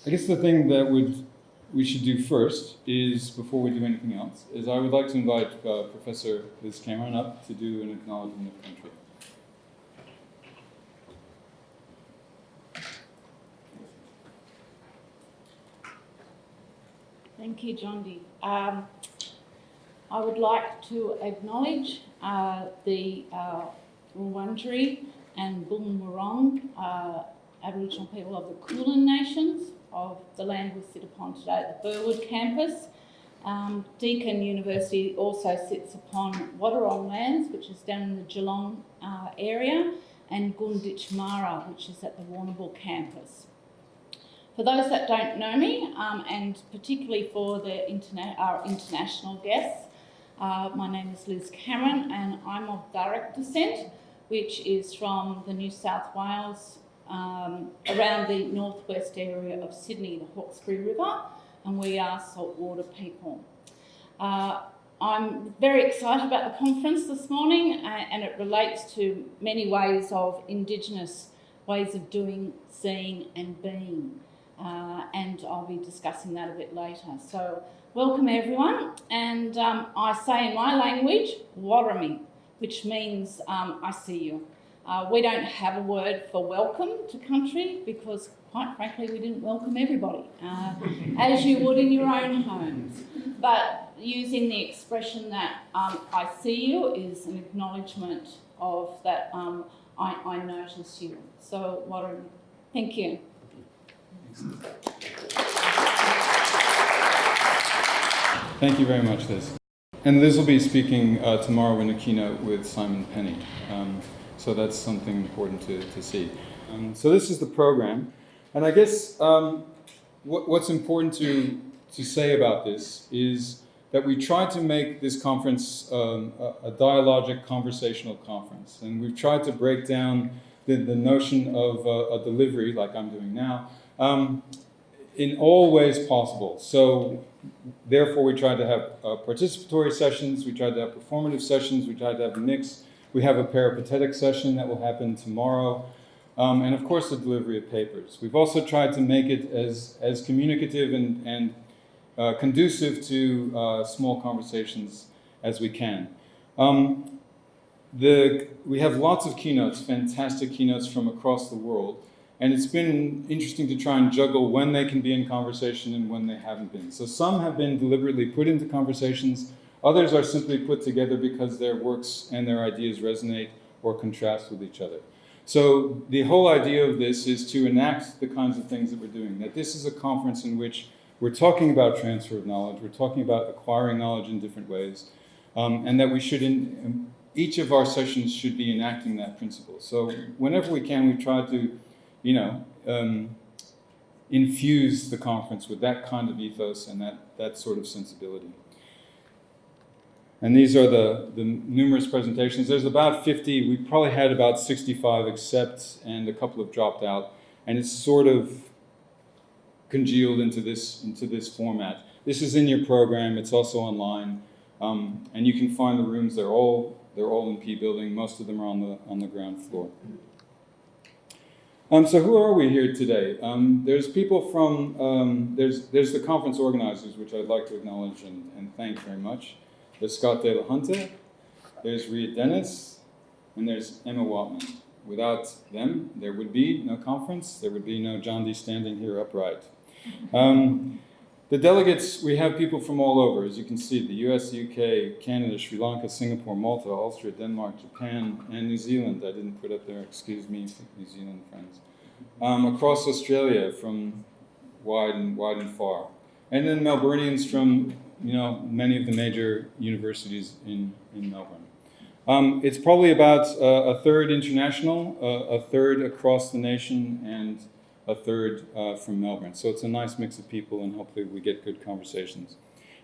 I guess the thing that we should do first is, before we do anything else, is I would like to invite Professor Liz Cameron up to do an acknowledgement of country. Thank you, John Dee. I would like to acknowledge the Wurundjeri and Boonwurrung Aboriginal people of the Kulin Nations of the land we sit upon today at the Burwood campus. Deakin University also sits upon Wadawurrung lands, which is down in the Geelong area, and Gunditj Mara, which is at the Warrnambool campus. For those that don't know me, and particularly for our international guests, my name is Liz Cameron and I'm of Darug descent, which is from the New South Wales, around the northwest area of Sydney, the Hawkesbury River, and we are saltwater people. I'm very excited about the conference this morning, and it relates to many ways of Indigenous ways of doing, seeing and being. And I'll be discussing that a bit later. So welcome everyone, and I say in my language, Warami, which means I see you. We don't have a word for welcome to country because, quite frankly, we didn't welcome everybody, as you would in your own homes. But using the expression that I see you is an acknowledgement of that I notice you. So Warami, thank you. Thank you very much, Liz. And Liz will be speaking tomorrow in a keynote with Simon Penny. So that's something important to see. So this is the program. And I guess what's important to say about this is that we tried to make this conference a dialogic, conversational conference. And we've tried to break down the notion of a delivery, like I'm doing now, in all ways possible. So therefore we tried to have participatory sessions, we tried to have performative sessions, we tried to have a mix. We have a peripatetic session that will happen tomorrow, and of course the delivery of papers. We've also tried to make it as communicative and conducive to small conversations as we can. We have lots of keynotes, fantastic keynotes from across the world, and it's been interesting to try and juggle when they can be in conversation and when they haven't been. So some have been deliberately put into conversations, others are simply put together because their works and their ideas resonate or contrast with each other. So the whole idea of this is to enact the kinds of things that we're doing, that this is a conference in which we're talking about transfer of knowledge, we're talking about acquiring knowledge in different ways, and that we should, each of our sessions should be enacting that principle. So whenever we can, we try to infuse the conference with that kind of ethos and that sort of sensibility. And these are the numerous presentations. There's about 50, we probably had about 65 accept and a couple have dropped out. And it's sort of congealed into this format. This is in your program, it's also online. And you can find the rooms, they're all in P building, most of them are on the ground floor. So who are we here today? There's people from, there's the conference organizers, which I'd like to acknowledge and thank very much. There's Scott De La Hunter, there's Rhea Dennis, and there's Emma Watman. Without them, there would be no conference, there would be no John Dee standing here upright. The delegates, we have people from all over, as you can see, the US, the UK, Canada, Sri Lanka, Singapore, Malta, Austria, Denmark, Japan, and New Zealand. I didn't put up there, excuse me, New Zealand friends. Across Australia, from wide and far. And then Melburnians from, many of the major universities in Melbourne. It's probably about a third international, a third across the nation, and a third from Melbourne. So it's a nice mix of people, and hopefully we get good conversations.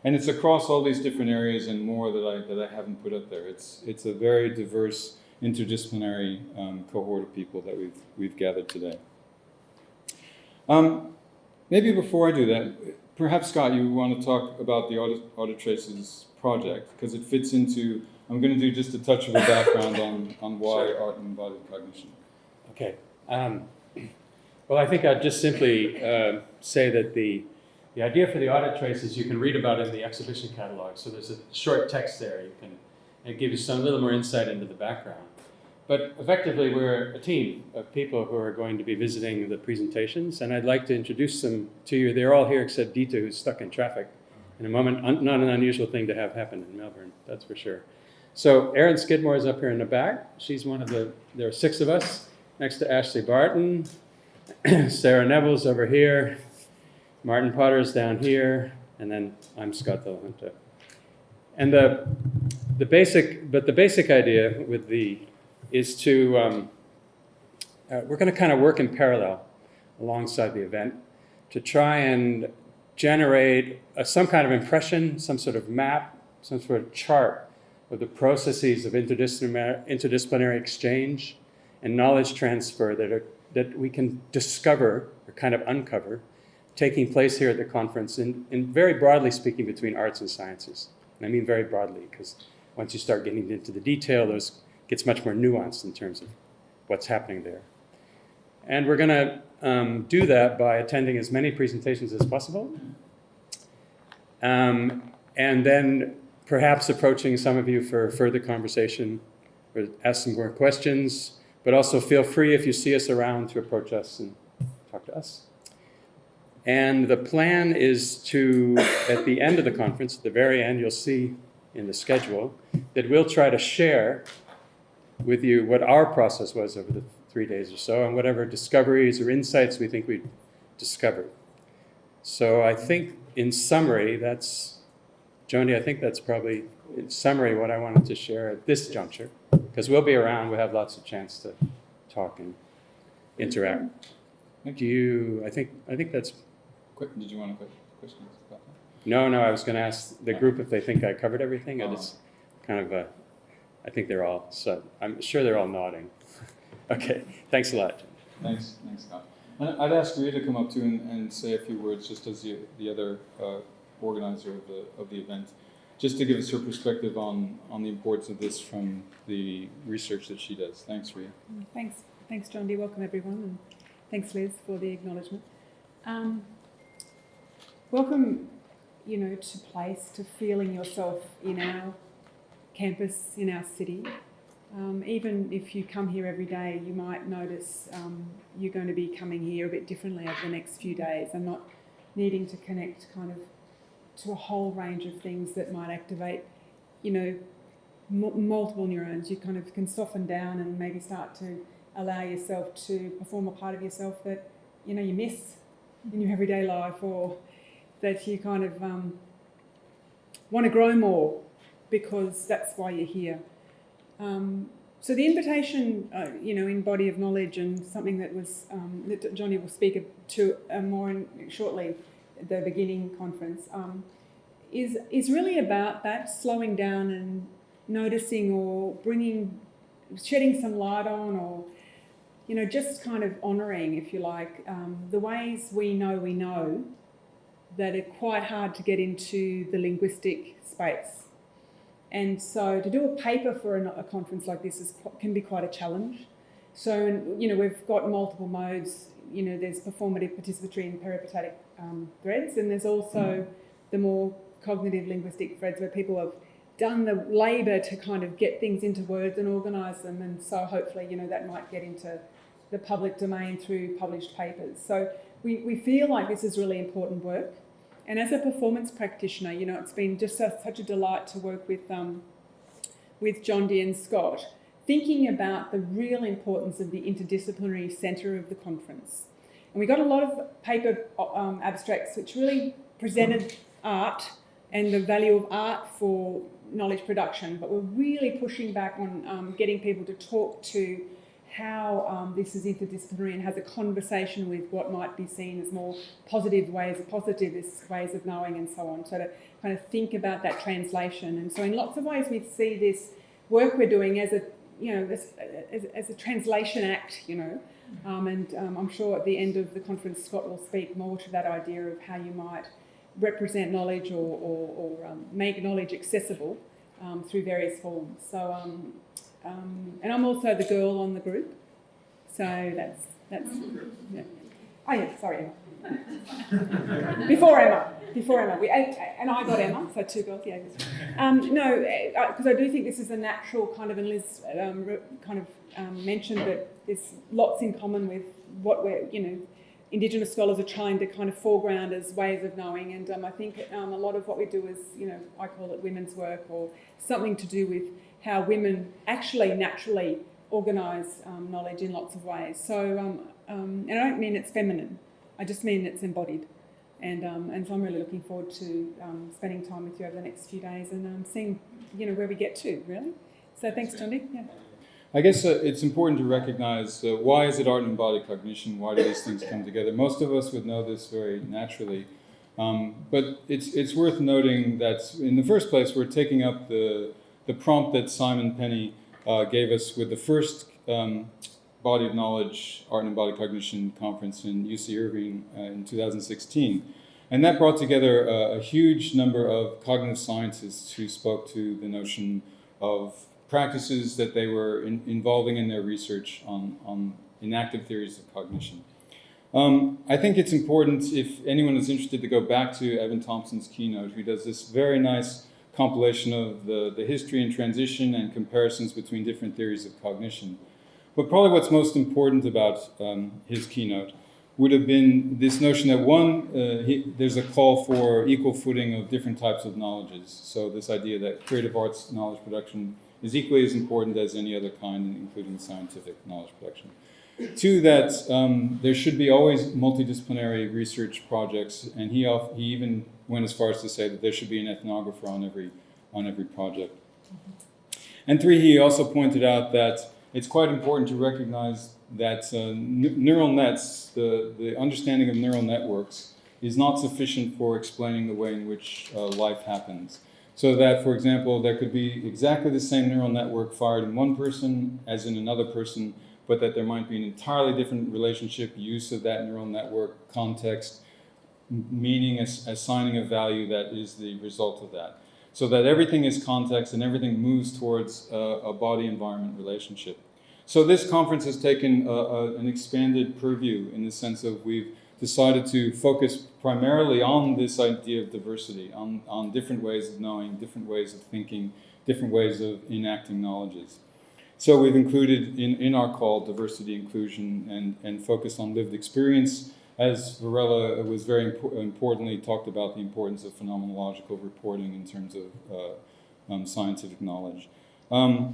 And it's across all these different areas and more that I haven't put up there. It's a very diverse, interdisciplinary cohort of people that we've gathered today. Maybe before I do that, perhaps Scott, you want to talk about the Audit Traces project, because it fits into, I'm going to do just a touch of a background on why art and embodied cognition. Okay. Well, I think I'd just simply say that the idea for the audit trace is you can read about it in the exhibition catalog. So there's a short text there. It gives you some little more insight into the background. But effectively, we're a team of people who are going to be visiting the presentations, and I'd like to introduce them to you. They're all here except Dita, who's stuck in traffic in a moment. Not an unusual thing to have happen in Melbourne, that's for sure. So Erin Skidmore is up here in the back. She's one of there are 6 of us, next to Ashley Barton. Sarah Neville's over here. Martin Potter's down here, and then I'm Scott Delahunta. And the basic idea is to we're going to kind of work in parallel alongside the event to try and generate some kind of impression, some sort of map, some sort of chart of the processes of interdisciplinary exchange and knowledge transfer that we can discover or kind of uncover taking place here at the conference in very broadly speaking between arts and sciences. And I mean very broadly, because once you start getting into the detail, it gets much more nuanced in terms of what's happening there. And we're going to do that by attending as many presentations as possible, and then perhaps approaching some of you for further conversation or ask some more questions, but also feel free if you see us around to approach us and talk to us. And the plan is to, at the end of the conference, at the very end, you'll see in the schedule, that we'll try to share with you what our process was over the 3 days or so and whatever discoveries or insights we think we discovered. So I think in summary, Joni, I think that's probably in summary what I wanted to share at this juncture, because we'll be around, we'll have lots of chance to talk and interact. I think that's... Did you want to put questions about that? No, I was going to ask the group if they think I covered everything. It's kind of I think they're all, so I'm sure they're all nodding. Okay, thanks a lot. Thanks, Scott. And I'd ask Rita to come up too and say a few words, just as the other organizer of the event, just to give us her perspective on the importance of this from the research that she does. Thanks, Rita. Thanks, John D. Welcome, everyone, and thanks, Liz, for the acknowledgement. Welcome, to place, to feeling yourself in our campus, in our city. Even if you come here every day, you might notice you're going to be coming here a bit differently over the next few days and not needing to connect kind of to a whole range of things that might activate, multiple neurons. You kind of can soften down and maybe start to allow yourself to perform a part of yourself that, you miss in your everyday life, or that you kind of want to grow more because that's why you're here. So the invitation, in Body of Knowledge, and something that was that Johnny will speak to more shortly at the beginning conference, is really about that, slowing down and noticing or shedding some light on, or just kind of honouring, if you like, the ways we know that are quite hard to get into the linguistic space. And so to do a paper for a conference like this can be quite a challenge. So, we've got multiple modes. There's performative, participatory and peripatetic threads, and there's also the more cognitive linguistic threads where people have done the labour to kind of get things into words and organise them, and so hopefully, that might get into the public domain through published papers. So we feel like this is really important work. And as a performance practitioner, it's been just such a delight to work with John D. and Scott, thinking about the real importance of the interdisciplinary centre of the conference. And we got a lot of paper abstracts which really presented art and the value of art for knowledge production, but we're really pushing back on getting people to talk to how this is interdisciplinary and has a conversation with what might be seen as more positivist ways of knowing and so on. So to kind of think about that translation. And so in lots of ways we see this work we're doing as a translation act, and I'm sure at the end of the conference Scott will speak more to that idea of how you might represent knowledge or make knowledge accessible through various forms. So and I'm also the girl on the group, so that's yeah. Oh yeah, sorry, Emma. Before Emma. And I got Emma, so 2 girls, yeah. Because I do think this is a natural kind of, and Liz mentioned that there's lots in common with what Indigenous scholars are trying to kind of foreground as ways of knowing, and I think a lot of what we do is, I call it women's work, or something to do with how women actually naturally organise knowledge in lots of ways. So, and I don't mean it's feminine, I just mean it's embodied. And so I'm really looking forward to spending time with you over the next few days and seeing, where we get to, really. So thanks, Johnny. Yeah. I guess it's important to recognize why is it art and embodied cognition? Why do these things come together? Most of us would know this very naturally, but it's worth noting that in the first place we're taking up the prompt that Simon Penny gave us with the first Body of Knowledge Art and Embodied Cognition Conference in UC Irvine in 2016. And that brought together a huge number of cognitive scientists who spoke to the notion of practices that they were involving in their research on enactive theories of cognition. I think it's important, if anyone is interested, to go back to Evan Thompson's keynote, who does this very nice compilation of the history and transition and comparisons between different theories of cognition. But probably what's most important about his keynote would have been this notion that there's a call for equal footing of different types of knowledges. So this idea that creative arts knowledge production is equally as important as any other kind, including scientific knowledge production. Two, that there should be always multidisciplinary research projects, and he even went as far as to say that there should be an ethnographer on every project. And three, he also pointed out that it's quite important to recognize that neural nets, the understanding of neural networks, is not sufficient for explaining the way in which life happens. So that, for example, there could be exactly the same neural network fired in one person as in another person, but that there might be an entirely different relationship, use of that neural network, context, meaning, assigning a value that is the result of that. So that everything is context and everything moves towards a body-environment relationship. So this conference has taken an expanded purview in the sense of we've decided to focus primarily on this idea of diversity, on different ways of knowing, different ways of thinking, different ways of enacting knowledges. So we've included in our call diversity, inclusion, and focused on lived experience, as Varela was very importantly talked about the importance of phenomenological reporting in terms of scientific knowledge.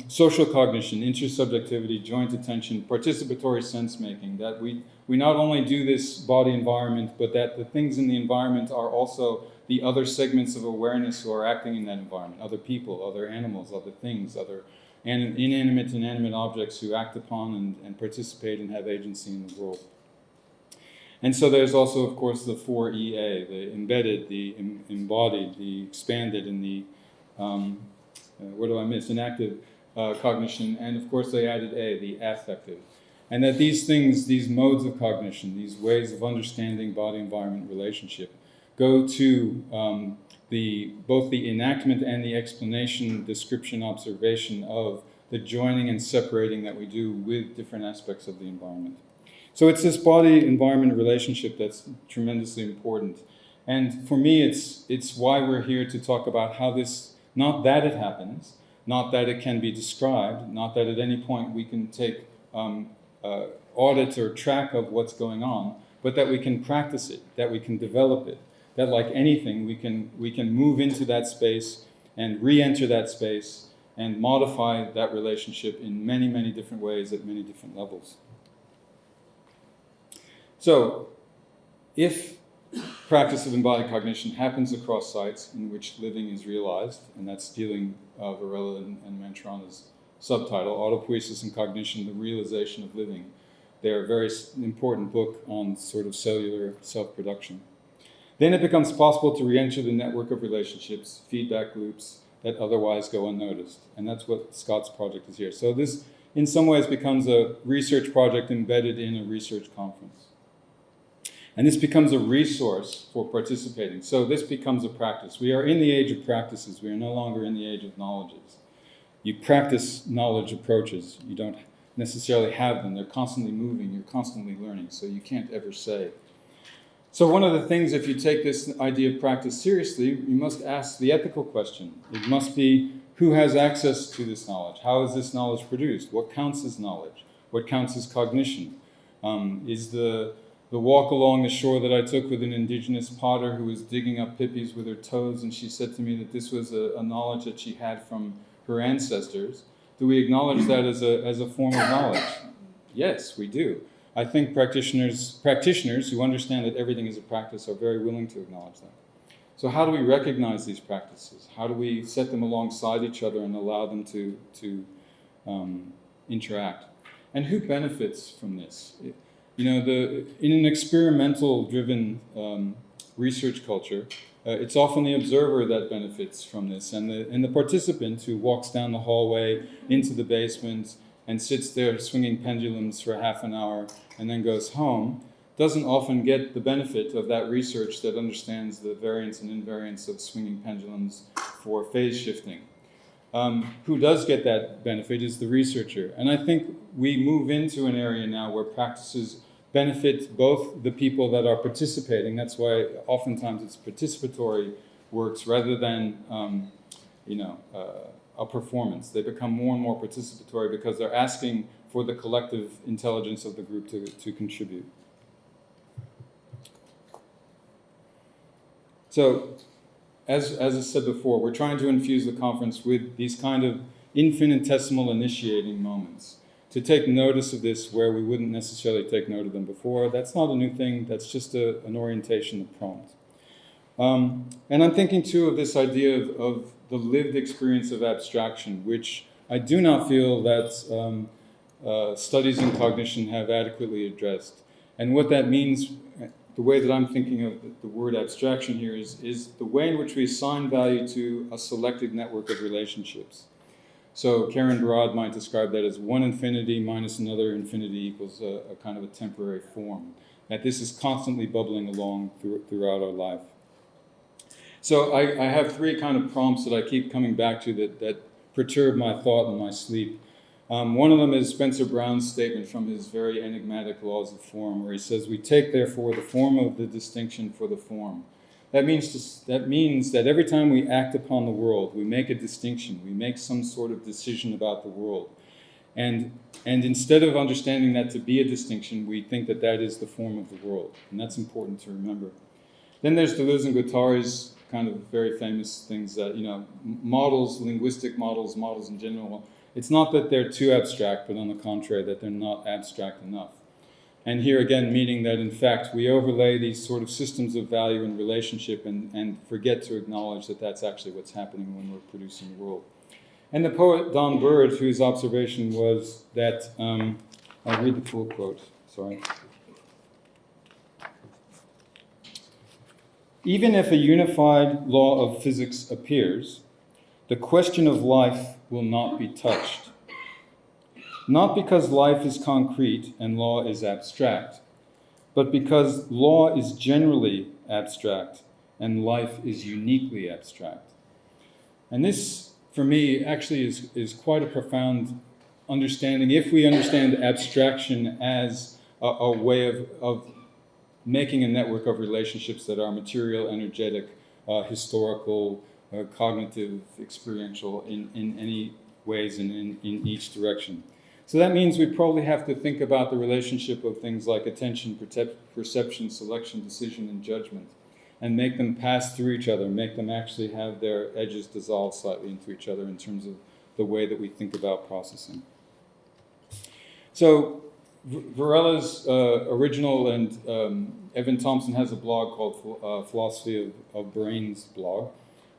Social cognition, intersubjectivity, joint attention, participatory sense-making, that we not only do this body environment, but that the things in the environment are also the other segments of awareness who are acting in that environment, other people, other animals, other things, other inanimate and animate objects who act upon and participate and have agency in the world. And so there's also, of course, the 4EA, the embedded, the embodied, the expanded, and the enactive cognition, and of course they added A, the affective. And that these things, these modes of cognition, these ways of understanding body-environment relationship, go to both the enactment and the explanation, description, observation of the joining and separating that we do with different aspects of the environment. So it's this body-environment relationship that's tremendously important. And for me, it's why we're here to talk about how this, not that it happens, not that it can be described, not that at any point we can take audit or track of what's going on, but that we can practice it, that we can develop it, that like anything, we can move into that space and re-enter that space and modify that relationship in many, many different ways at many different levels. So, if practice of embodied cognition happens across sites in which living is realized, and that's stealing Varela and Mantrana's subtitle, Autopoiesis and Cognition, the Realization of Living. They're a very important book on sort of cellular self-production. Then it becomes possible to re-enter the network of relationships, feedback loops that otherwise go unnoticed. And that's what Scott's project is here. So this, in some ways, becomes a research project embedded in a research conference. And this becomes a resource for participating. So this becomes a practice. We are in the age of practices. We are no longer in the age of knowledges. You practice knowledge approaches. You don't necessarily have them. They're constantly moving. You're constantly learning. So you can't ever say, So one of the things, if you take this idea of practice seriously, you must ask the ethical question. It must be, who has access to this knowledge? How is this knowledge produced? What counts as knowledge? What counts as cognition? Is the walk along the shore that I took with an indigenous potter who was digging up pippies with her toes, and she said to me that this was a knowledge that she had from her ancestors. Do we acknowledge that as a form of knowledge? Yes, we do. I think practitioners who understand that everything is a practice are very willing to acknowledge that. So how do we recognize these practices? How do we set them alongside each other and allow them to interact? And who benefits from this? In an experimental-driven research culture, it's often the observer that benefits from this, and the participant who walks down the hallway into the basement and sits there swinging pendulums for half an hour and then goes home, doesn't often get the benefit of that research that understands the variance and invariance of swinging pendulums for phase shifting. Who does get that benefit is the researcher. And I think we move into an area now where practices benefit both the people that are participating. That's why oftentimes it's participatory works rather than a performance. They become more and more participatory because they're asking for the collective intelligence of the group to contribute. So, as I said before, we're trying to infuse the conference with these kind of infinitesimal initiating moments. To take notice of this where we wouldn't necessarily take note of them before, that's not a new thing, that's just an orientation of prompt. And I'm thinking too of this idea of the lived experience of abstraction, which I do not feel that studies in cognition have adequately addressed. And what that means, the way that I'm thinking of the word abstraction here is the way in which we assign value to a selected network of relationships. So Karen Barad might describe that as one infinity minus another infinity equals a kind of a temporary form. That this is constantly bubbling along throughout our life. So I have three kind of prompts that I keep coming back to that perturb my thought and my sleep. One of them is Spencer Brown's statement from his very enigmatic Laws of Form, where he says, "We take, therefore, the form of the distinction for the form." That means that every time we act upon the world, we make a distinction, we make some sort of decision about the world. And instead of understanding that to be a distinction, we think that that is the form of the world. And that's important to remember. Then there's Deleuze and Guattari's kind of very famous things that, models, linguistic models in general, it's not that they're too abstract, but on the contrary, that they're not abstract enough. And here again, meaning that in fact we overlay these sort of systems of value and relationship and forget to acknowledge that that's actually what's happening when we're producing the world. And the poet Don Bird, whose observation was that, I'll read the full quote, sorry. "Even if a unified law of physics appears, the question of life will not be touched. Not because life is concrete and law is abstract, but because law is generally abstract and life is uniquely abstract." And this, for me, actually is quite a profound understanding. If we understand abstraction as a way of making a network of relationships that are material, energetic, historical, cognitive, experiential in any ways and in each direction. So that means we probably have to think about the relationship of things like attention, perception, selection, decision, and judgment, and make them pass through each other, make them actually have their edges dissolve slightly into each other in terms of the way that we think about processing. So Varela's original, and Evan Thompson has a blog called Philosophy of Brains blog,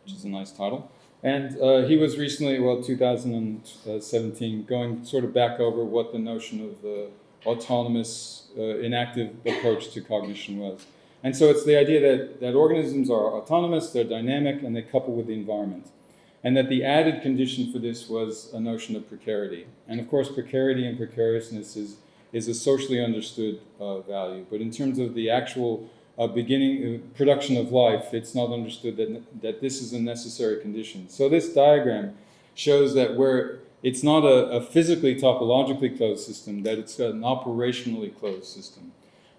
which is a nice title. And he was recently, 2017, going sort of back over what the notion of the autonomous, inactive approach to cognition was. And so it's the idea that organisms are autonomous, they're dynamic, and they couple with the environment. And that the added condition for this was a notion of precarity. And of course, precarity and precariousness is a socially understood value. But in terms of the actual production of life, it's not understood that this is a necessary condition. So this diagram shows that where it's not a physically topologically closed system, that it's an operationally closed system.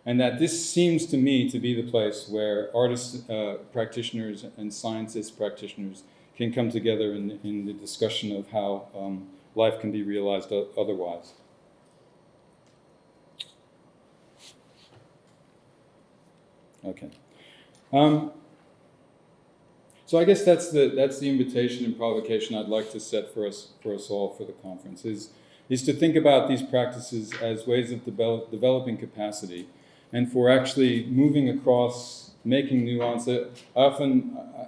And that this seems to me to be the place where artists, practitioners, and scientists practitioners can come together in the discussion of how life can be realized otherwise. Okay. So I guess that's the invitation and provocation I'd like to set for us all for the conference is to think about these practices as ways of developing capacity, and for actually moving across, making nuance. I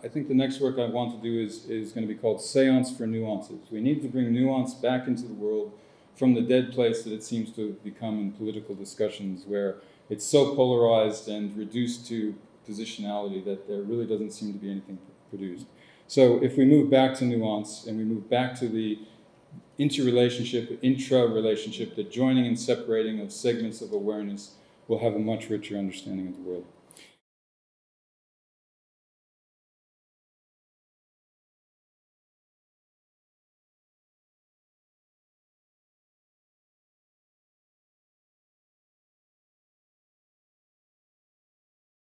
think the next work I want to do is going to be called Seance for Nuances. We need to bring nuance back into the world from the dead place that it seems to have become in political discussions, where it's so polarized and reduced to positionality that there really doesn't seem to be anything produced. So if we move back to nuance and we move back to the intra-relationship, the joining and separating of segments of awareness, we'll have a much richer understanding of the world.